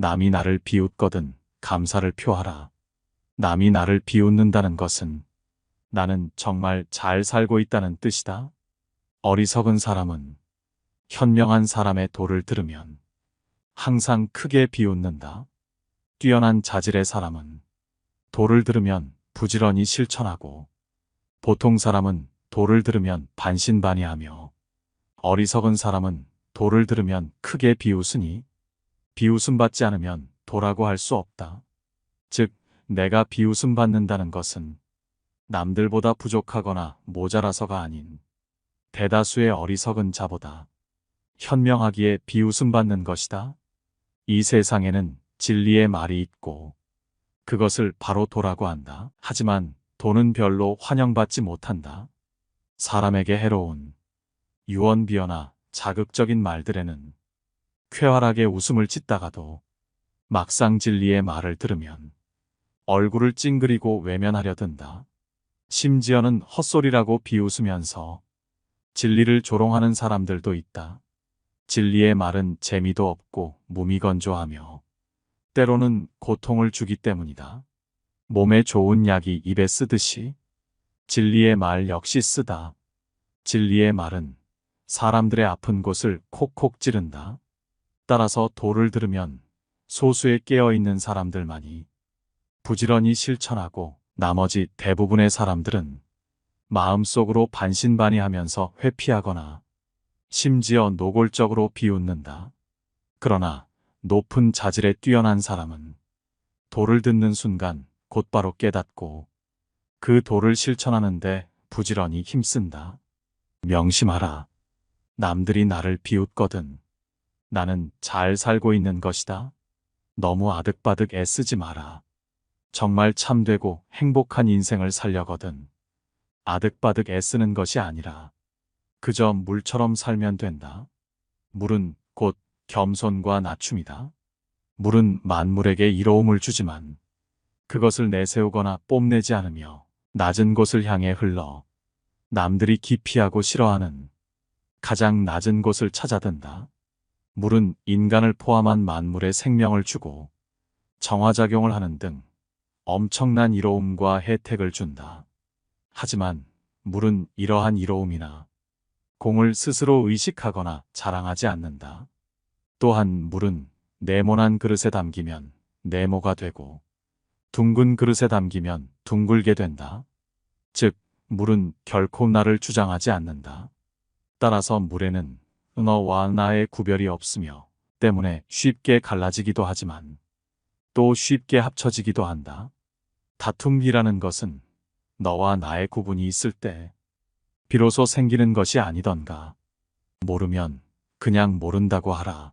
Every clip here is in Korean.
남이 나를 비웃거든 감사를 표하라. 남이 나를 비웃는다는 것은 나는 정말 잘 살고 있다는 뜻이다. 어리석은 사람은 현명한 사람의 도를 들으면 항상 크게 비웃는다. 뛰어난 자질의 사람은 도를 들으면 부지런히 실천하고 보통 사람은 도를 들으면 반신반의하며 어리석은 사람은 도를 들으면 크게 비웃으니 비웃음 받지 않으면 도라고 할 수 없다. 즉, 내가 비웃음 받는다는 것은 남들보다 부족하거나 모자라서가 아닌 대다수의 어리석은 자보다 현명하기에 비웃음 받는 것이다. 이 세상에는 진리의 말이 있고 그것을 바로 도라고 한다. 하지만 도는 별로 환영받지 못한다. 사람에게 해로운 유언비어나 자극적인 말들에는 쾌활하게 웃음을 짓다가도 막상 진리의 말을 들으면 얼굴을 찡그리고 외면하려 든다. 심지어는 헛소리라고 비웃으면서 진리를 조롱하는 사람들도 있다. 진리의 말은 재미도 없고 무미건조하며 때로는 고통을 주기 때문이다. 몸에 좋은 약이 입에 쓰듯이 진리의 말 역시 쓰다. 진리의 말은 사람들의 아픈 곳을 콕콕 찌른다. 따라서 도를 들으면 소수의 깨어있는 사람들만이 부지런히 실천하고 나머지 대부분의 사람들은 마음속으로 반신반의하면서 회피하거나 심지어 노골적으로 비웃는다. 그러나 높은 자질에 뛰어난 사람은 도를 듣는 순간 곧바로 깨닫고 그 도를 실천하는데 부지런히 힘쓴다. 명심하라. 남들이 나를 비웃거든 나는 잘 살고 있는 것이다. 너무 아득바득 애쓰지 마라. 정말 참되고 행복한 인생을 살려거든 아득바득 애쓰는 것이 아니라 그저 물처럼 살면 된다. 물은 곧 겸손과 낮춤이다. 물은 만물에게 이로움을 주지만 그것을 내세우거나 뽐내지 않으며 낮은 곳을 향해 흘러 남들이 기피하고 싫어하는 가장 낮은 곳을 찾아든다. 물은 인간을 포함한 만물에 생명을 주고 정화작용을 하는 등 엄청난 이로움과 혜택을 준다. 하지만 물은 이러한 이로움이나 공을 스스로 의식하거나 자랑하지 않는다. 또한 물은 네모난 그릇에 담기면 네모가 되고 둥근 그릇에 담기면 둥글게 된다. 즉, 물은 결코 나를 주장하지 않는다. 따라서 물에는 너와 나의 구별이 없으며 때문에 쉽게 갈라지기도 하지만 또 쉽게 합쳐지기도 한다. 다툼이라는 것은 너와 나의 구분이 있을 때 비로소 생기는 것이 아니던가. 모르면 그냥 모른다고 하라.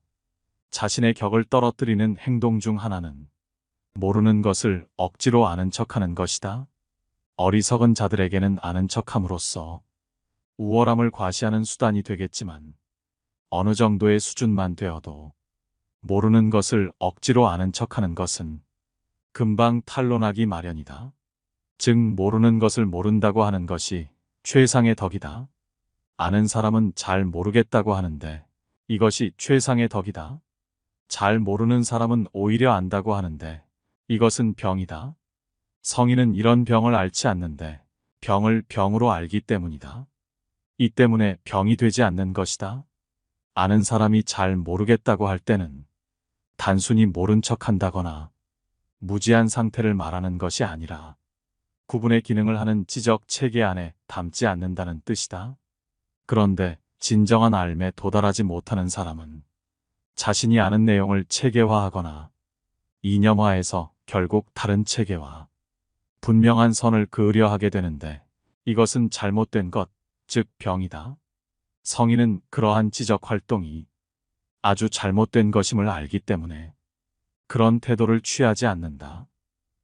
자신의 격을 떨어뜨리는 행동 중 하나는 모르는 것을 억지로 아는 척하는 것이다. 어리석은 자들에게는 아는 척함으로써 우월함을 과시하는 수단이 되겠지만 어느 정도의 수준만 되어도 모르는 것을 억지로 아는 척하는 것은 금방 탄로나기 마련이다. 즉 모르는 것을 모른다고 하는 것이 최상의 덕이다. 아는 사람은 잘 모르겠다고 하는데 이것이 최상의 덕이다. 잘 모르는 사람은 오히려 안다고 하는데 이것은 병이다. 성인은 이런 병을 앓지 않는데 병을 병으로 알기 때문이다. 이 때문에 병이 되지 않는 것이다. 아는 사람이 잘 모르겠다고 할 때는 단순히 모른 척한다거나 무지한 상태를 말하는 것이 아니라 구분의 기능을 하는 지적 체계 안에 담지 않는다는 뜻이다. 그런데 진정한 알매 도달하지 못하는 사람은 자신이 아는 내용을 체계화하거나 이념화해서 결국 다른 체계와 분명한 선을 그으려 하게 되는데 이것은 잘못된 것, 즉 병이다. 성인은 그러한 지적 활동이 아주 잘못된 것임을 알기 때문에 그런 태도를 취하지 않는다.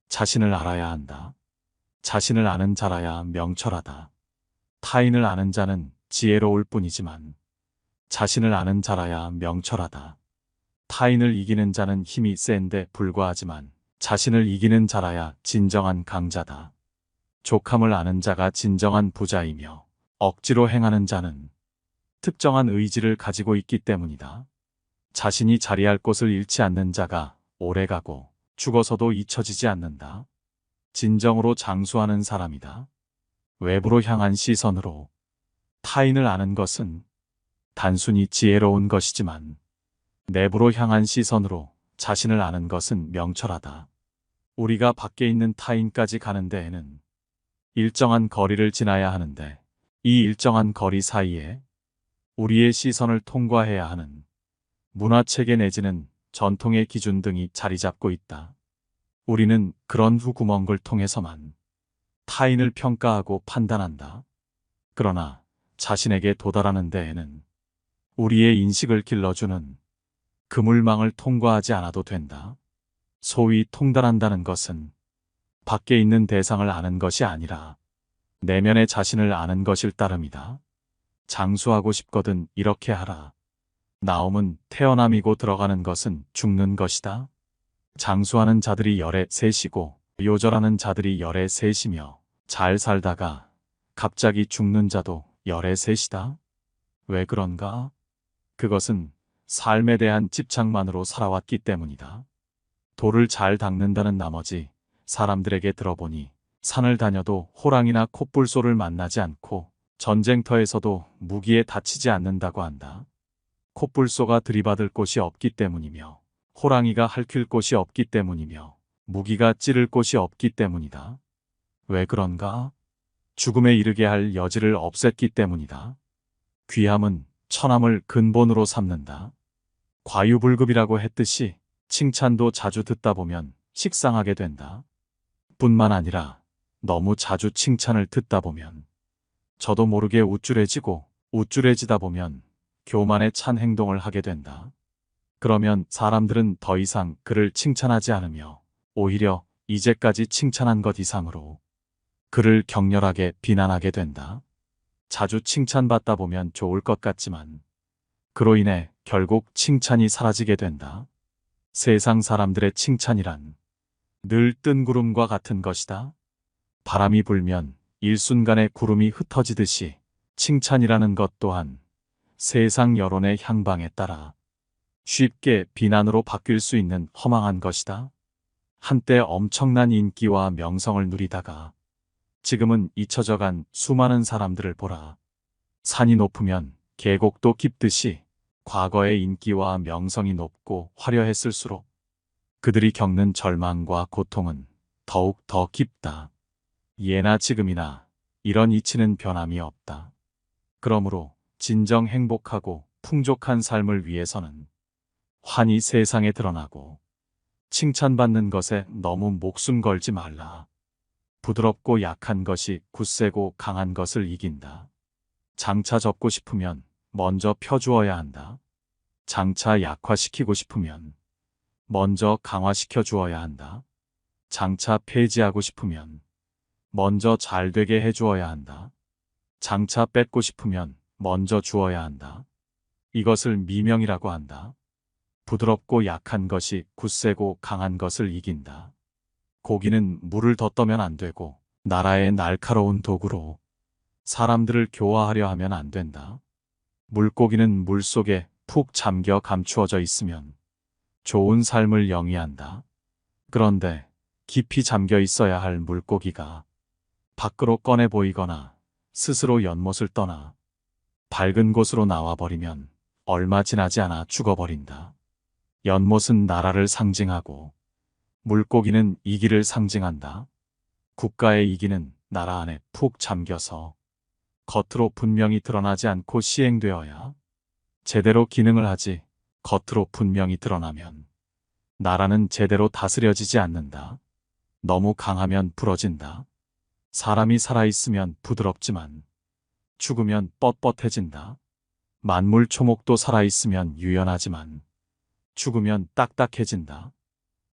자신을 알아야 한다. 자신을 아는 자라야 명철하다. 타인을 아는 자는 지혜로울 뿐이지만 자신을 아는 자라야 명철하다. 타인을 이기는 자는 힘이 센데 불과하지만 자신을 이기는 자라야 진정한 강자다. 족함을 아는 자가 진정한 부자이며 억지로 행하는 자는 특정한 의지를 가지고 있기 때문이다. 자신이 자리할 곳을 잃지 않는 자가 오래가고 죽어서도 잊혀지지 않는다. 진정으로 장수하는 사람이다. 외부로 향한 시선으로 타인을 아는 것은 단순히 지혜로운 것이지만 내부로 향한 시선으로 자신을 아는 것은 명철하다. 우리가 밖에 있는 타인까지 가는 데에는 일정한 거리를 지나야 하는데 이 일정한 거리 사이에 우리의 시선을 통과해야 하는 문화체계 내지는 전통의 기준 등이 자리 잡고 있다. 우리는 그런 후구멍을 통해서만 타인을 평가하고 판단한다. 그러나 자신에게 도달하는 데에는 우리의 인식을 길러주는 그물망을 통과하지 않아도 된다. 소위 통달한다는 것은 밖에 있는 대상을 아는 것이 아니라 내면의 자신을 아는 것일 따름이다. 장수하고 싶거든 이렇게 하라. 나옴은 태어남이고 들어가는 것은 죽는 것이다. 장수하는 자들이 열에 셋이고 요절하는 자들이 열에 셋이며 잘 살다가 갑자기 죽는 자도 열에 셋이다. 왜 그런가? 그것은 삶에 대한 집착만으로 살아왔기 때문이다. 돌을 잘 닦는다는 나머지 사람들에게 들어보니 산을 다녀도 호랑이나 콧불소를 만나지 않고 전쟁터에서도 무기에 다치지 않는다고 한다. 콧불소가 들이받을 곳이 없기 때문이며 호랑이가 핥힐 곳이 없기 때문이며 무기가 찌를 곳이 없기 때문이다. 왜 그런가? 죽음에 이르게 할 여지를 없앴기 때문이다. 귀함은 천함을 근본으로 삼는다. 과유불급이라고 했듯이 칭찬도 자주 듣다 보면 식상하게 된다. 뿐만 아니라 너무 자주 칭찬을 듣다 보면 저도 모르게 우쭐해지고 우쭐해지다 보면 교만에 찬 행동을 하게 된다. 그러면 사람들은 더 이상 그를 칭찬하지 않으며 오히려 이제까지 칭찬한 것 이상으로 그를 격렬하게 비난하게 된다. 자주 칭찬받다 보면 좋을 것 같지만 그로 인해 결국 칭찬이 사라지게 된다. 세상 사람들의 칭찬이란 늘 뜬 구름과 같은 것이다. 바람이 불면 일순간에 구름이 흩어지듯이 칭찬이라는 것 또한 세상 여론의 향방에 따라 쉽게 비난으로 바뀔 수 있는 허망한 것이다. 한때 엄청난 인기와 명성을 누리다가 지금은 잊혀져간 수많은 사람들을 보라. 산이 높으면 계곡도 깊듯이 과거의 인기와 명성이 높고 화려했을수록 그들이 겪는 절망과 고통은 더욱 더 깊다. 예나 지금이나 이런 이치는 변함이 없다. 그러므로 진정 행복하고 풍족한 삶을 위해서는 환히 세상에 드러나고 칭찬받는 것에 너무 목숨 걸지 말라. 부드럽고 약한 것이 굳세고 강한 것을 이긴다. 장차 접고 싶으면 먼저 펴주어야 한다. 장차 약화시키고 싶으면 먼저 강화시켜 주어야 한다. 장차 폐지하고 싶으면 먼저 잘 되게 해주어야 한다. 장차 뺏고 싶으면 먼저 주어야 한다. 이것을 미명이라고 한다. 부드럽고 약한 것이 굳세고 강한 것을 이긴다. 고기는 물을 더 떠면 안 되고 나라의 날카로운 도구로 사람들을 교화하려 하면 안 된다. 물고기는 물속에 푹 잠겨 감추어져 있으면 좋은 삶을 영위한다. 그런데 깊이 잠겨 있어야 할 물고기가 밖으로 꺼내 보이거나 스스로 연못을 떠나 밝은 곳으로 나와버리면 얼마 지나지 않아 죽어버린다. 연못은 나라를 상징하고 물고기는 이기를 상징한다. 국가의 이기는 나라 안에 푹 잠겨서 겉으로 분명히 드러나지 않고 시행되어야 제대로 기능을 하지 겉으로 분명히 드러나면 나라는 제대로 다스려지지 않는다. 너무 강하면 부러진다. 사람이 살아있으면 부드럽지만 죽으면 뻣뻣해진다. 만물 초목도 살아있으면 유연하지만 죽으면 딱딱해진다.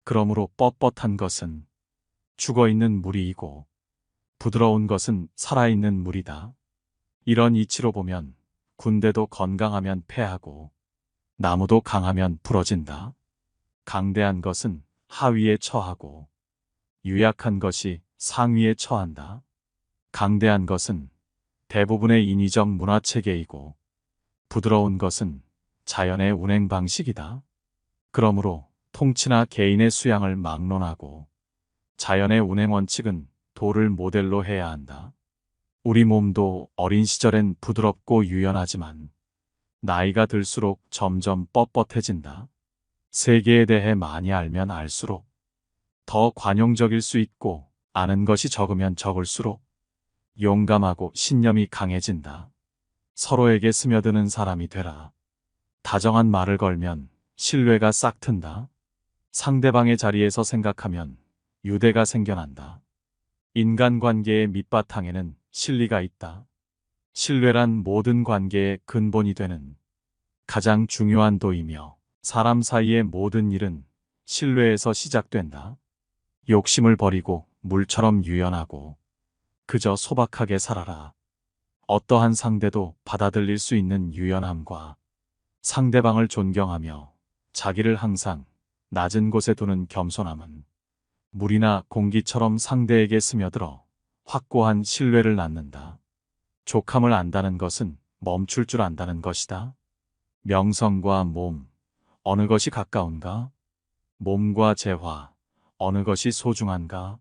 그러므로 뻣뻣한 것은 죽어있는 물이이고 부드러운 것은 살아있는 물이다. 이런 이치로 보면 군대도 건강하면 패하고 나무도 강하면 부러진다. 강대한 것은 하위에 처하고 유약한 것이 상위에 처한다. 강대한 것은 대부분의 인위적 문화체계이고 부드러운 것은 자연의 운행 방식이다. 그러므로 통치나 개인의 수양을 막론하고 자연의 운행 원칙은 도를 모델로 해야 한다. 우리 몸도 어린 시절엔 부드럽고 유연하지만 나이가 들수록 점점 뻣뻣해진다. 세계에 대해 많이 알면 알수록 더 관용적일 수 있고 아는 것이 적으면 적을수록 용감하고 신념이 강해진다. 서로에게 스며드는 사람이 되라. 다정한 말을 걸면 신뢰가 싹 튼다. 상대방의 자리에서 생각하면 유대가 생겨난다. 인간관계의 밑바탕에는 신리가 있다. 신뢰란 모든 관계의 근본이 되는 가장 중요한 도이며 사람 사이의 모든 일은 신뢰에서 시작된다. 욕심을 버리고 물처럼 유연하고 그저 소박하게 살아라. 어떠한 상대도 받아들일 수 있는 유연함과 상대방을 존경하며 자기를 항상 낮은 곳에 두는 겸손함은 물이나 공기처럼 상대에게 스며들어 확고한 신뢰를 낳는다. 족함을 안다는 것은 멈출 줄 안다는 것이다. 명성과 몸, 어느 것이 가까운가? 몸과 재화, 어느 것이 소중한가?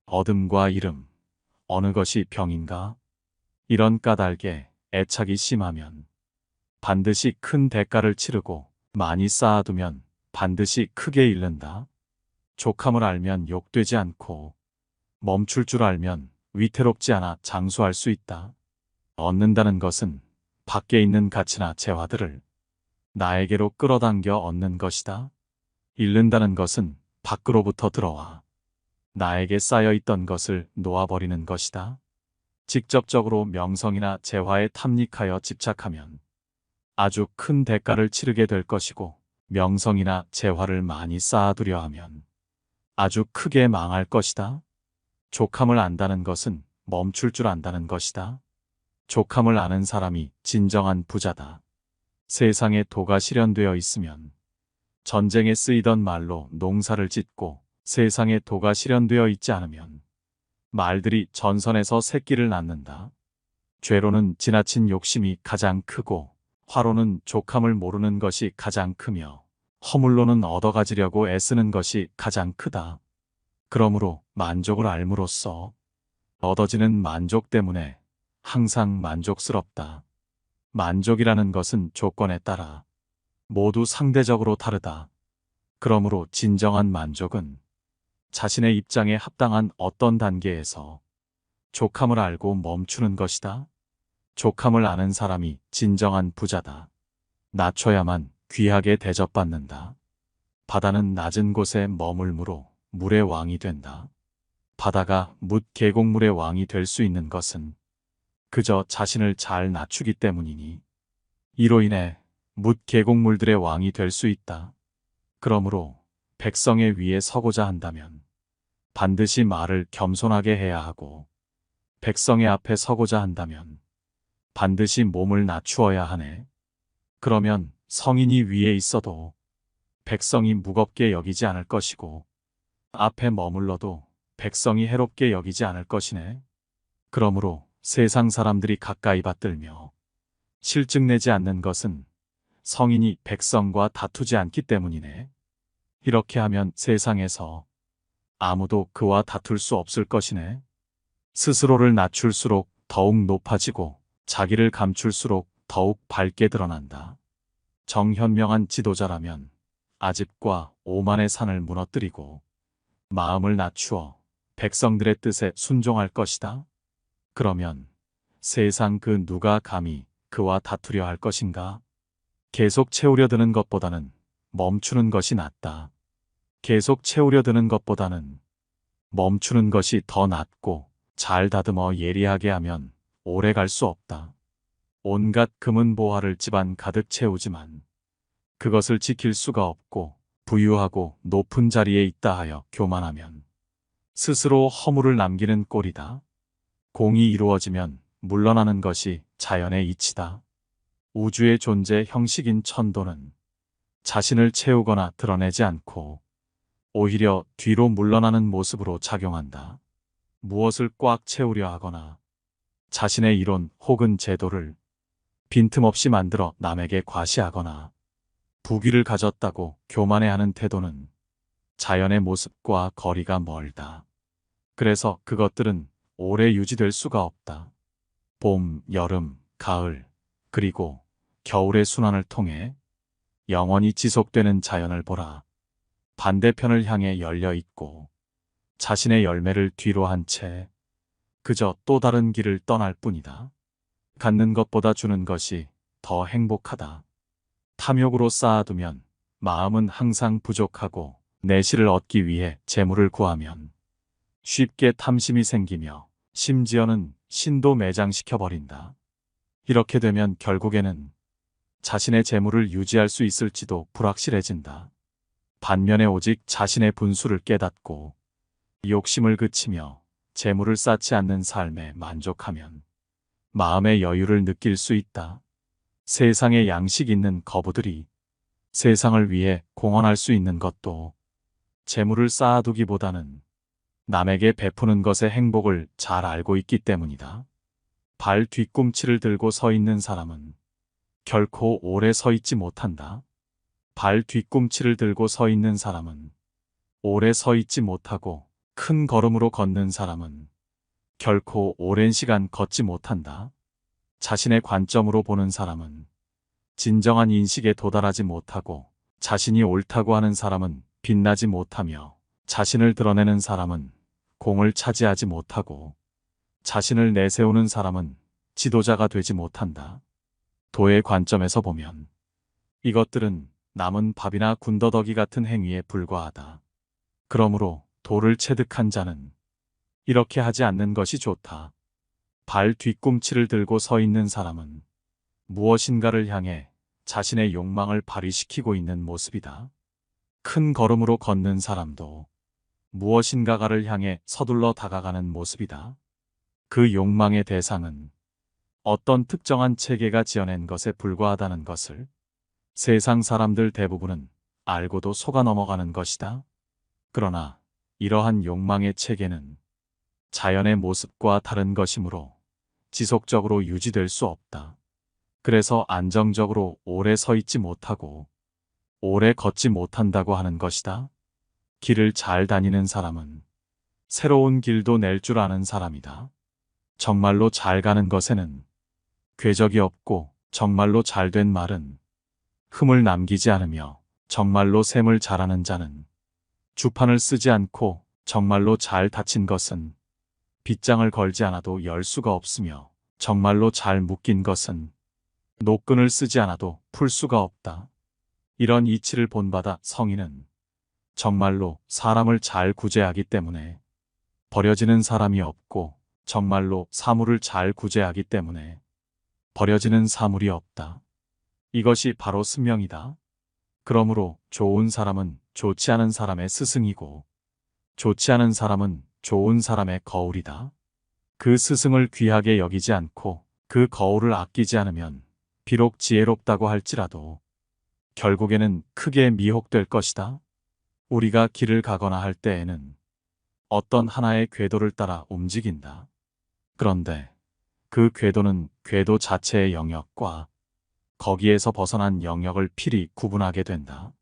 어둠과 이름, 어느 것이 병인가? 이런 까닭에 애착이 심하면 반드시 큰 대가를 치르고 많이 쌓아두면 반드시 크게 잃는다. 족함을 알면 욕되지 않고 멈출 줄 알면 위태롭지 않아 장수할 수 있다. 얻는다는 것은 밖에 있는 가치나 재화들을 나에게로 끌어당겨 얻는 것이다. 잃는다는 것은 밖으로부터 들어와 나에게 쌓여 있던 것을 놓아버리는 것이다. 직접적으로 명성이나 재화에 탐닉하여 집착하면 아주 큰 대가를 치르게 될 것이고 명성이나 재화를 많이 쌓아두려 하면 아주 크게 망할 것이다. 족함을 안다는 것은 멈출 줄 안다는 것이다. 족함을 아는 사람이 진정한 부자다. 세상에 도가 실현되어 있으면 전쟁에 쓰이던 말로 농사를 짓고 세상에 도가 실현되어 있지 않으면 말들이 전선에서 새끼를 낳는다. 죄로는 지나친 욕심이 가장 크고 화로는 족함을 모르는 것이 가장 크며 허물로는 얻어가지려고 애쓰는 것이 가장 크다. 그러므로 만족을 알므로써 얻어지는 만족 때문에 항상 만족스럽다. 만족이라는 것은 조건에 따라 모두 상대적으로 다르다. 그러므로 진정한 만족은 자신의 입장에 합당한 어떤 단계에서 족함을 알고 멈추는 것이다. 족함을 아는 사람이 진정한 부자다. 낮춰야만 귀하게 대접받는다. 바다는 낮은 곳에 머물므로 물의 왕이 된다. 바다가 묻 계곡물의 왕이 될 수 있는 것은 그저 자신을 잘 낮추기 때문이니 이로 인해 묻 계곡물들의 왕이 될 수 있다. 그러므로 백성의 위에 서고자 한다면 반드시 말을 겸손하게 해야 하고 백성의 앞에 서고자 한다면 반드시 몸을 낮추어야 하네. 그러면 성인이 위에 있어도 백성이 무겁게 여기지 않을 것이고 앞에 머물러도 백성이 해롭게 여기지 않을 것이네. 그러므로 세상 사람들이 가까이 받들며 실증내지 않는 것은 성인이 백성과 다투지 않기 때문이네. 이렇게 하면 세상에서 아무도 그와 다툴 수 없을 것이네. 스스로를 낮출수록 더욱 높아지고 자기를 감출수록 더욱 밝게 드러난다. 정현명한 지도자라면 아집과 오만의 산을 무너뜨리고 마음을 낮추어 백성들의 뜻에 순종할 것이다. 그러면 세상 그 누가 감히 그와 다투려 할 것인가? 계속 채우려 드는 것보다는 멈추는 것이 낫다. 계속 채우려 드는 것보다는 멈추는 것이 더 낫고 잘 다듬어 예리하게 하면 오래 갈 수 없다. 온갖 금은 보화를 집안 가득 채우지만 그것을 지킬 수가 없고 부유하고 높은 자리에 있다 하여 교만하면 스스로 허물을 남기는 꼴이다. 공이 이루어지면 물러나는 것이 자연의 이치다. 우주의 존재 형식인 천도는 자신을 채우거나 드러내지 않고 오히려 뒤로 물러나는 모습으로 작용한다. 무엇을 꽉 채우려 하거나 자신의 이론 혹은 제도를 빈틈없이 만들어 남에게 과시하거나 부귀를 가졌다고 교만해하는 태도는 자연의 모습과 거리가 멀다. 그래서 그것들은 오래 유지될 수가 없다. 봄, 여름, 가을, 그리고 겨울의 순환을 통해 영원히 지속되는 자연을 보라. 반대편을 향해 열려 있고 자신의 열매를 뒤로 한 채 그저 또 다른 길을 떠날 뿐이다. 갖는 것보다 주는 것이 더 행복하다. 탐욕으로 쌓아두면 마음은 항상 부족하고 내실을 얻기 위해 재물을 구하면 쉽게 탐심이 생기며 심지어는 신도 매장시켜버린다. 이렇게 되면 결국에는 자신의 재물을 유지할 수 있을지도 불확실해진다. 반면에 오직 자신의 분수를 깨닫고 욕심을 그치며 재물을 쌓지 않는 삶에 만족하면 마음의 여유를 느낄 수 있다. 세상에 양식 있는 거부들이 세상을 위해 공헌할 수 있는 것도 재물을 쌓아두기보다는 남에게 베푸는 것의 행복을 잘 알고 있기 때문이다. 발 뒤꿈치를 들고 서 있는 사람은 결코 오래 서 있지 못한다. 발 뒤꿈치를 들고 서 있는 사람은 오래 서 있지 못하고 큰 걸음으로 걷는 사람은 결코 오랜 시간 걷지 못한다. 자신의 관점으로 보는 사람은 진정한 인식에 도달하지 못하고 자신이 옳다고 하는 사람은 빛나지 못하며 자신을 드러내는 사람은 공을 차지하지 못하고 자신을 내세우는 사람은 지도자가 되지 못한다. 도의 관점에서 보면 이것들은 남은 밥이나 군더더기 같은 행위에 불과하다. 그러므로 도를 체득한 자는 이렇게 하지 않는 것이 좋다. 발 뒤꿈치를 들고 서 있는 사람은 무엇인가를 향해 자신의 욕망을 발휘시키고 있는 모습이다. 큰 걸음으로 걷는 사람도 무엇인가를 향해 서둘러 다가가는 모습이다. 그 욕망의 대상은 어떤 특정한 체계가 지어낸 것에 불과하다는 것을 세상 사람들 대부분은 알고도 속아 넘어가는 것이다. 그러나 이러한 욕망의 체계는 자연의 모습과 다른 것이므로 지속적으로 유지될 수 없다. 그래서 안정적으로 오래 서 있지 못하고 오래 걷지 못한다고 하는 것이다. 길을 잘 다니는 사람은 새로운 길도 낼 줄 아는 사람이다. 정말로 잘 가는 것에는 궤적이 없고 정말로 잘된 말은 흠을 남기지 않으며 정말로 셈을 잘하는 자는 주판을 쓰지 않고 정말로 잘 닫힌 것은 빗장을 걸지 않아도 열 수가 없으며 정말로 잘 묶인 것은 노끈을 쓰지 않아도 풀 수가 없다. 이런 이치를 본받아 성인은 정말로 사람을 잘 구제하기 때문에 버려지는 사람이 없고 정말로 사물을 잘 구제하기 때문에 버려지는 사물이 없다. 이것이 바로 승명이다. 그러므로 좋은 사람은 좋지 않은 사람의 스승이고 좋지 않은 사람은 좋은 사람의 거울이다. 그 스승을 귀하게 여기지 않고 그 거울을 아끼지 않으면 비록 지혜롭다고 할지라도 결국에는 크게 미혹될 것이다. 우리가 길을 가거나 할 때에는 어떤 하나의 궤도를 따라 움직인다. 그런데 그 궤도는 궤도 자체의 영역과 거기에서 벗어난 영역을 필히 구분하게 된다.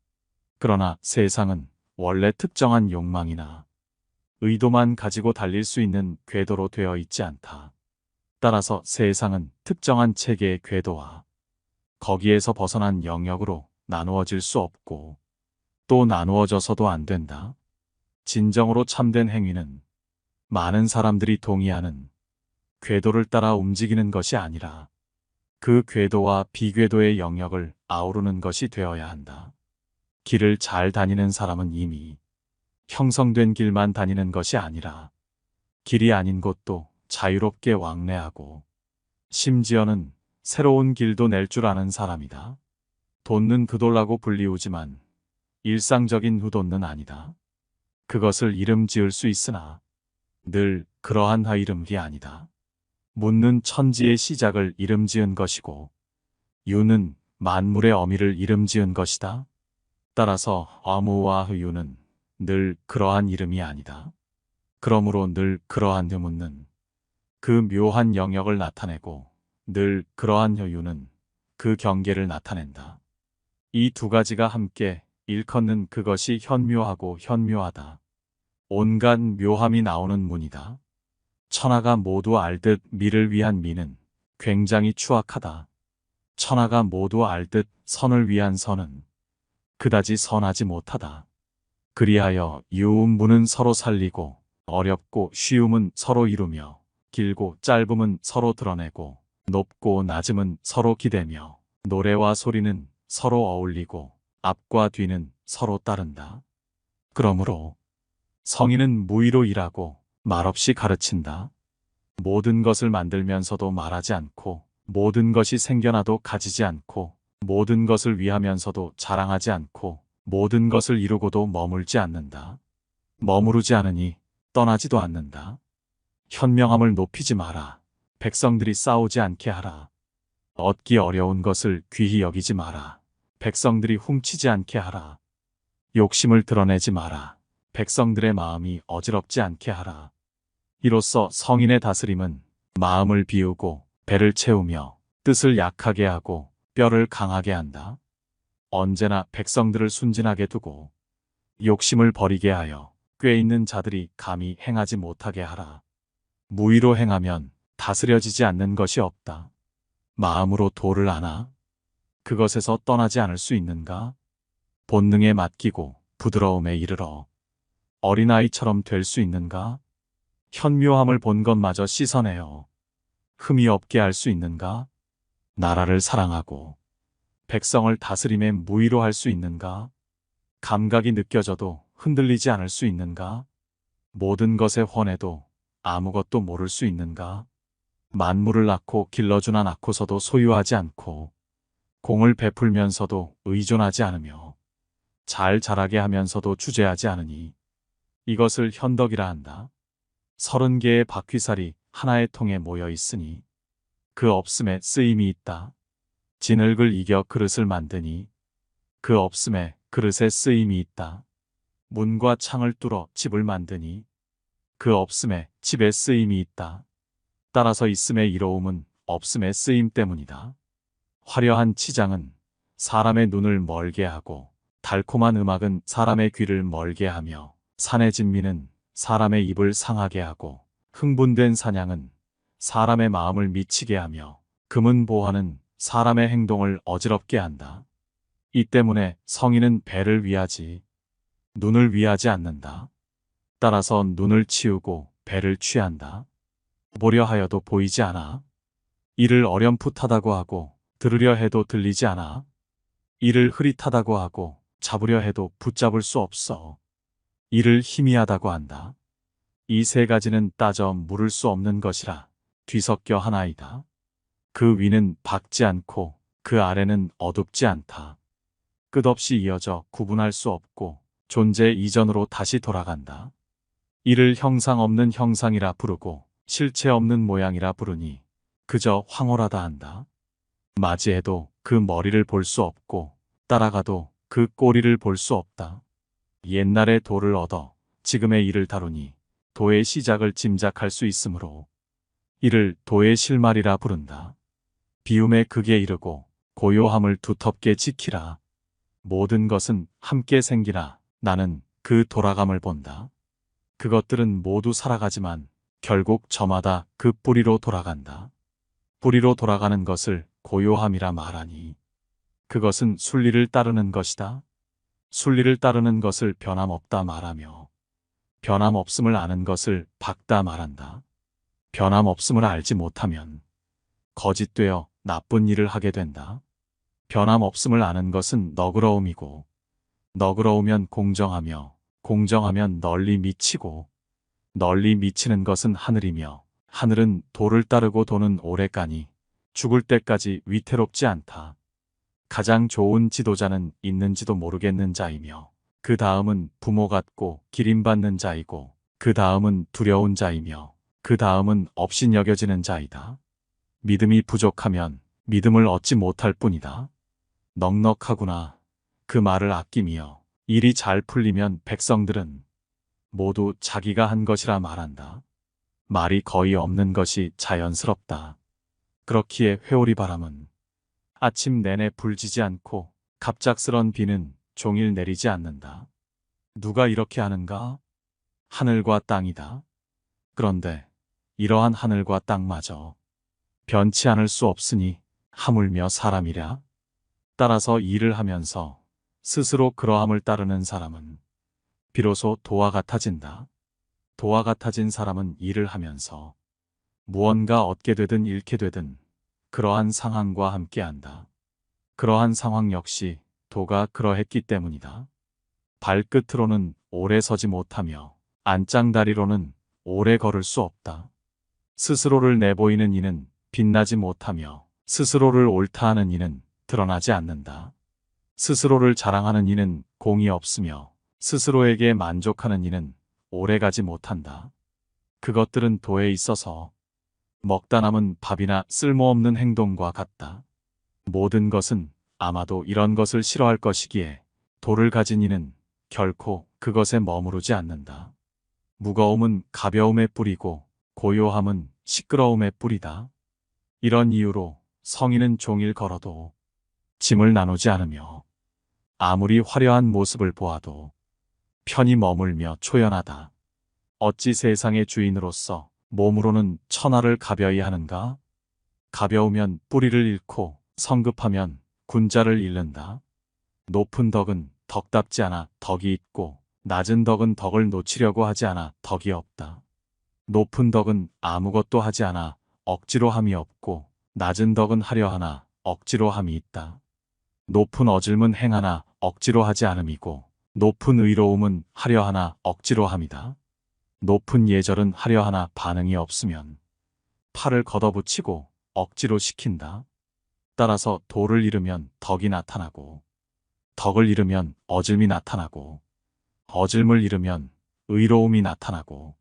그러나 세상은 원래 특정한 욕망이나 의도만 가지고 달릴 수 있는 궤도로 되어 있지 않다. 따라서 세상은 특정한 체계의 궤도와 거기에서 벗어난 영역으로 나누어질 수 없고 또 나누어져서도 안 된다. 진정으로 참된 행위는 많은 사람들이 동의하는 궤도를 따라 움직이는 것이 아니라 그 궤도와 비궤도의 영역을 아우르는 것이 되어야 한다. 길을 잘 다니는 사람은 이미 형성된 길만 다니는 것이 아니라 길이 아닌 곳도 자유롭게 왕래하고 심지어는 새로운 길도 낼 줄 아는 사람이다. 돋는 그돌라고 불리우지만 일상적인 후돋는 아니다. 그것을 이름 지을 수 있으나 늘 그러한 이름이 아니다. 묻는 천지의 시작을 이름 지은 것이고 유는 만물의 어미를 이름 지은 것이다. 따라서 어무와 유는 늘 그러한 이름이 아니다. 그러므로 늘 그러한 유문은 그 묘한 영역을 나타내고 늘 그러한 유는 그 경계를 나타낸다. 이 두 가지가 함께 일컫는 그것이 현묘하고 현묘하다. 온갖 묘함이 나오는 문이다. 천하가 모두 알듯 미를 위한 미는 굉장히 추악하다. 천하가 모두 알듯 선을 위한 선은 그다지 선하지 못하다. 그리하여 유음문은 서로 살리고 어렵고 쉬움은 서로 이루며 길고 짧음은 서로 드러내고 높고 낮음은 서로 기대며 노래와 소리는 서로 어울리고 앞과 뒤는 서로 따른다. 그러므로 성인은 무의로 일하고 말없이 가르친다. 모든 것을 만들면서도 말하지 않고 모든 것이 생겨나도 가지지 않고 모든 것을 위하면서도 자랑하지 않고 모든 것을 이루고도 머물지 않는다. 머무르지 않으니 떠나지도 않는다. 현명함을 높이지 마라. 백성들이 싸우지 않게 하라. 얻기 어려운 것을 귀히 여기지 마라. 백성들이 훔치지 않게 하라. 욕심을 드러내지 마라. 백성들의 마음이 어지럽지 않게 하라. 이로써 성인의 다스림은 마음을 비우고 배를 채우며 뜻을 약하게 하고 뼈를 강하게 한다. 언제나 백성들을 순진하게 두고 욕심을 버리게 하여 꽤 있는 자들이 감히 행하지 못하게 하라. 무의로 행하면 다스려지지 않는 것이 없다. 마음으로 도를 아나? 그것에서 떠나지 않을 수 있는가? 본능에 맡기고 부드러움에 이르러 어린아이처럼 될 수 있는가? 현묘함을 본 것마저 씻어내어 흠이 없게 할 수 있는가? 나라를 사랑하고 백성을 다스림에 무의로 할 수 있는가? 감각이 느껴져도 흔들리지 않을 수 있는가? 모든 것에 헌해도 아무것도 모를 수 있는가? 만물을 낳고 길러주나 낳고서도 소유하지 않고 공을 베풀면서도 의존하지 않으며 잘 자라게 하면서도 주재하지 않으니 이것을 현덕이라 한다. 30개의 바퀴살이 하나의 통에 모여 있으니 그 없음에 쓰임이 있다. 진흙을 이겨 그릇을 만드니 그 없음에 그릇에 쓰임이 있다. 문과 창을 뚫어 집을 만드니 그 없음에 집에 쓰임이 있다. 따라서 있음의 이로움은 없음의 쓰임 때문이다. 화려한 치장은 사람의 눈을 멀게 하고 달콤한 음악은 사람의 귀를 멀게 하며 산의 진미는 사람의 입을 상하게 하고 흥분된 사냥은 사람의 마음을 미치게 하며 금은 보화는 사람의 행동을 어지럽게 한다. 이 때문에 성인은 배를 위하지 눈을 위하지 않는다. 따라서 눈을 치우고 배를 취한다. 보려 하여도 보이지 않아. 이를 어렴풋하다고 하고 들으려 해도 들리지 않아. 이를 흐릿하다고 하고 잡으려 해도 붙잡을 수 없어. 이를 희미하다고 한다. 이 세 가지는 따져 물을 수 없는 것이라 뒤섞여 하나이다. 그 위는 밝지 않고 그 아래는 어둡지 않다. 끝없이 이어져 구분할 수 없고 존재 이전으로 다시 돌아간다. 이를 형상 없는 형상이라 부르고 실체 없는 모양이라 부르니 그저 황홀하다 한다. 맞이해도 그 머리를 볼 수 없고 따라가도 그 꼬리를 볼 수 없다. 옛날의 도를 얻어 지금의 일을 다루니 도의 시작을 짐작할 수 있으므로 이를 도의 실말이라 부른다. 비움의 극에 이르고 고요함을 두텁게 지키라. 모든 것은 함께 생기나 나는 그 돌아감을 본다. 그것들은 모두 살아가지만 결국 저마다 그 뿌리로 돌아간다. 뿌리로 돌아가는 것을 고요함이라 말하니 그것은 순리를 따르는 것이다. 순리를 따르는 것을 변함없다 말하며 변함없음을 아는 것을 밝다 말한다. 변함없음을 알지 못하면 거짓되어 나쁜 일을 하게 된다. 변함없음을 아는 것은 너그러움이고 너그러우면 공정하며 공정하면 널리 미치고 널리 미치는 것은 하늘이며 하늘은 도를 따르고 도는 오래 가니 죽을 때까지 위태롭지 않다. 가장 좋은 지도자는 있는지도 모르겠는 자이며 그 다음은 부모 같고 기림받는 자이고 그 다음은 두려운 자이며 그 다음은 업신 여겨지는 자이다. 믿음이 부족하면 믿음을 얻지 못할 뿐이다. 넉넉하구나. 그 말을 아끼며 일이 잘 풀리면 백성들은 모두 자기가 한 것이라 말한다. 말이 거의 없는 것이 자연스럽다. 그렇기에 회오리 바람은 아침 내내 불지지 않고 갑작스런 비는 종일 내리지 않는다. 누가 이렇게 하는가? 하늘과 땅이다. 그런데 이러한 하늘과 땅마저 변치 않을 수 없으니 하물며 사람이랴. 따라서 일을 하면서 스스로 그러함을 따르는 사람은 비로소 도와 같아진다. 도와 같아진 사람은 일을 하면서 무언가 얻게 되든 잃게 되든 그러한 상황과 함께한다. 그러한 상황 역시 도가 그러했기 때문이다. 발끝으로는 오래 서지 못하며 안짱다리로는 오래 걸을 수 없다. 스스로를 내보이는 이는 빛나지 못하며 스스로를 옳다 하는 이는 드러나지 않는다. 스스로를 자랑하는 이는 공이 없으며 스스로에게 만족하는 이는 오래가지 못한다. 그것들은 도에 있어서 먹다 남은 밥이나 쓸모없는 행동과 같다. 모든 것은 아마도 이런 것을 싫어할 것이기에 도를 가진 이는 결코 그것에 머무르지 않는다. 무거움은 가벼움의 뿌리고 고요함은 시끄러움의 뿌리다. 이런 이유로 성인은 종일 걸어도 짐을 나누지 않으며 아무리 화려한 모습을 보아도 편히 머물며 초연하다. 어찌 세상의 주인으로서 몸으로는 천하를 가벼이 하는가? 가벼우면 뿌리를 잃고 성급하면 군자를 잃는다. 높은 덕은 덕답지 않아 덕이 있고 낮은 덕은 덕을 놓치려고 하지 않아 덕이 없다. 높은 덕은 아무것도 하지 않아 억지로 함이 없고 낮은 덕은 하려 하나 억지로 함이 있다. 높은 어질문 행하나 억지로 하지 않음이고 높은 의로움은 하려 하나 억지로 함이다. 높은 예절은 하려 하나 반응이 없으면 팔을 걷어붙이고 억지로 시킨다. 따라서 도를 잃으면 덕이 나타나고 덕을 잃으면 어질미 나타나고 어질물 잃으면 의로움이 나타나고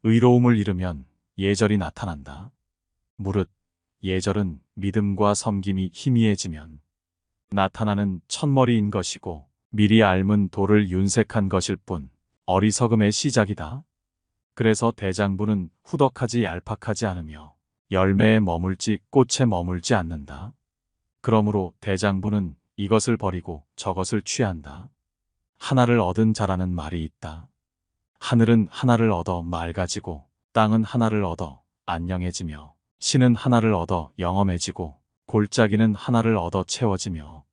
의로움을 잃으면 예절이 나타난다. 무릇 예절은 믿음과 섬김이 희미해지면 나타나는 첫머리인 것이고 미리 앓은 도를 윤색한 것일 뿐 어리석음의 시작이다. 그래서 대장부는 후덕하지 얄팍하지 않으며 열매에 머물지 꽃에 머물지 않는다. 그러므로 대장부는 이것을 버리고 저것을 취한다. 하나를 얻은 자라는 말이 있다. 하늘은 하나를 얻어 맑아지고 땅은 하나를 얻어 안녕해지며 신은 하나를 얻어 영험해지고 골짜기는 하나를 얻어 채워지며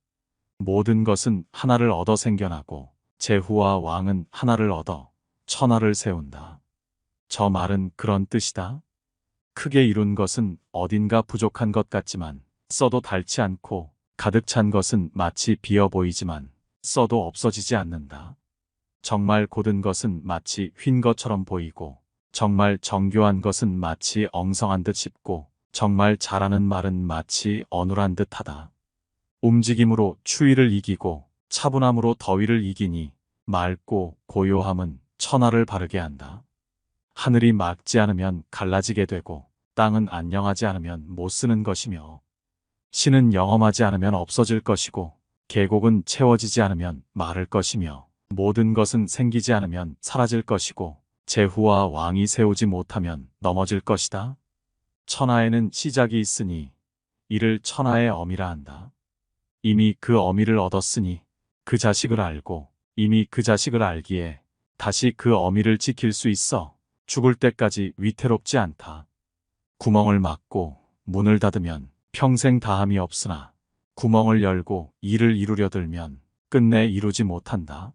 모든 것은 하나를 얻어 생겨나고 제후와 왕은 하나를 얻어 천하를 세운다. 저 말은 그런 뜻이다. 크게 이룬 것은 어딘가 부족한 것 같지만 써도 닳지 않고 가득 찬 것은 마치 비어 보이지만 써도 없어지지 않는다. 정말 고든 것은 마치 휜 것처럼 보이고 정말 정교한 것은 마치 엉성한 듯 싶고 정말 잘하는 말은 마치 어눌한 듯하다. 움직임으로 추위를 이기고 차분함으로 더위를 이기니 맑고 고요함은 천하를 바르게 한다. 하늘이 맑지 않으면 갈라지게 되고 땅은 안녕하지 않으면 못 쓰는 것이며 신은 영험하지 않으면 없어질 것이고 계곡은 채워지지 않으면 마를 것이며 모든 것은 생기지 않으면 사라질 것이고 제후와 왕이 세우지 못하면 넘어질 것이다. 천하에는 시작이 있으니 이를 천하의 어미라 한다. 이미 그 어미를 얻었으니 그 자식을 알고 이미 그 자식을 알기에 다시 그 어미를 지킬 수 있어 죽을 때까지 위태롭지 않다. 구멍을 막고 문을 닫으면 평생 다함이 없으나 구멍을 열고 일을 이루려 들면 끝내 이루지 못한다.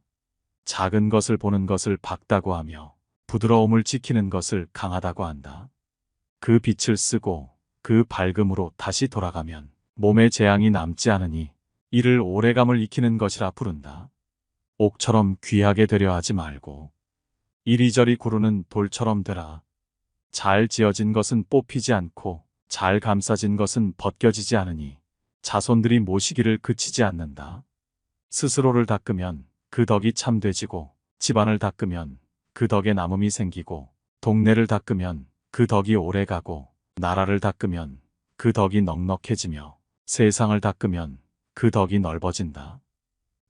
작은 것을 보는 것을 밝다고 하며 부드러움을 지키는 것을 강하다고 한다. 그 빛을 쓰고 그 밝음으로 다시 돌아가면 몸에 재앙이 남지 않으니 이를 오래감을 익히는 것이라 부른다. 옥처럼 귀하게 되려 하지 말고 이리저리 구르는 돌처럼 되라. 잘 지어진 것은 뽑히지 않고 잘 감싸진 것은 벗겨지지 않으니 자손들이 모시기를 그치지 않는다. 스스로를 닦으면 그 덕이 참되지고 집안을 닦으면 그 덕에 남음이 생기고 동네를 닦으면 그 덕이 오래가고 나라를 닦으면 그 덕이 넉넉해지며 세상을 닦으면 그 덕이 넓어진다.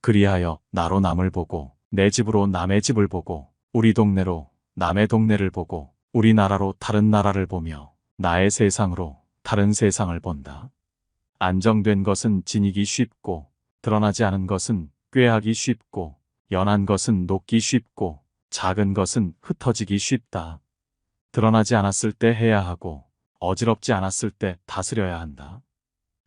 그리하여 나로 남을 보고 내 집으로 남의 집을 보고 우리 동네로 남의 동네를 보고 우리나라로 다른 나라를 보며 나의 세상으로 다른 세상을 본다. 안정된 것은 지니기 쉽고 드러나지 않은 것은 꾀하기 쉽고, 연한 것은 녹기 쉽고, 작은 것은 흩어지기 쉽다. 드러나지 않았을 때 해야 하고, 어지럽지 않았을 때 다스려야 한다.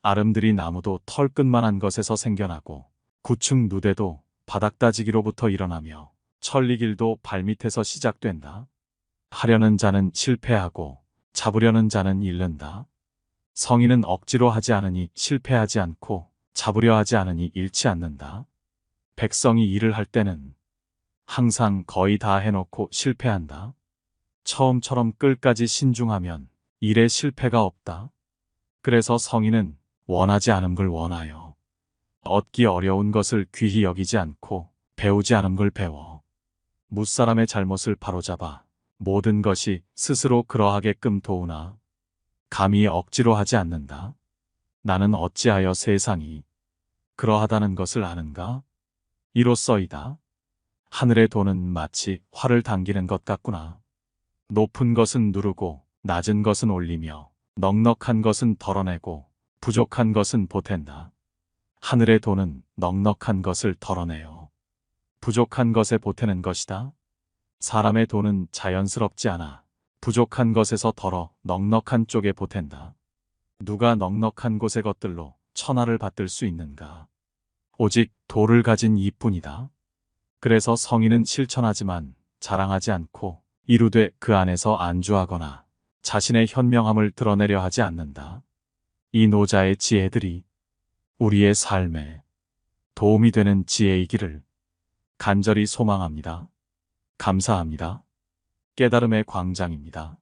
아름드리 나무도 털끝만한 것에서 생겨나고, 구축 누대도 바닥다지기로부터 일어나며, 천리길도 발밑에서 시작된다. 하려는 자는 실패하고, 잡으려는 자는 잃는다. 성인은 억지로 하지 않으니 실패하지 않고, 잡으려 하지 않으니 잃지 않는다. 백성이 일을 할 때는 항상 거의 다 해놓고 실패한다. 처음처럼 끝까지 신중하면 일에 실패가 없다. 그래서 성인은 원하지 않은 걸 원하여, 얻기 어려운 것을 귀히 여기지 않고 배우지 않은 걸 배워. 무사람의 잘못을 바로잡아 모든 것이 스스로 그러하게끔 도우나 감히 억지로 하지 않는다. 나는 어찌하여 세상이 그러하다는 것을 아는가? 이로써이다. 하늘의 도는 마치 활을 당기는 것 같구나. 높은 것은 누르고 낮은 것은 올리며 넉넉한 것은 덜어내고 부족한 것은 보탠다. 하늘의 도는 넉넉한 것을 덜어내요. 부족한 것에 보태는 것이다. 사람의 도는 자연스럽지 않아 부족한 것에서 덜어 넉넉한 쪽에 보탠다. 누가 넉넉한 곳의 것들로 천하를 받들 수 있는가? 오직 도를 가진 이뿐이다. 그래서 성인은 실천하지만 자랑하지 않고 이루되 그 안에서 안주하거나 자신의 현명함을 드러내려 하지 않는다. 이 노자의 지혜들이 우리의 삶에 도움이 되는 지혜이기를 간절히 소망합니다. 감사합니다. 깨달음의 광장입니다.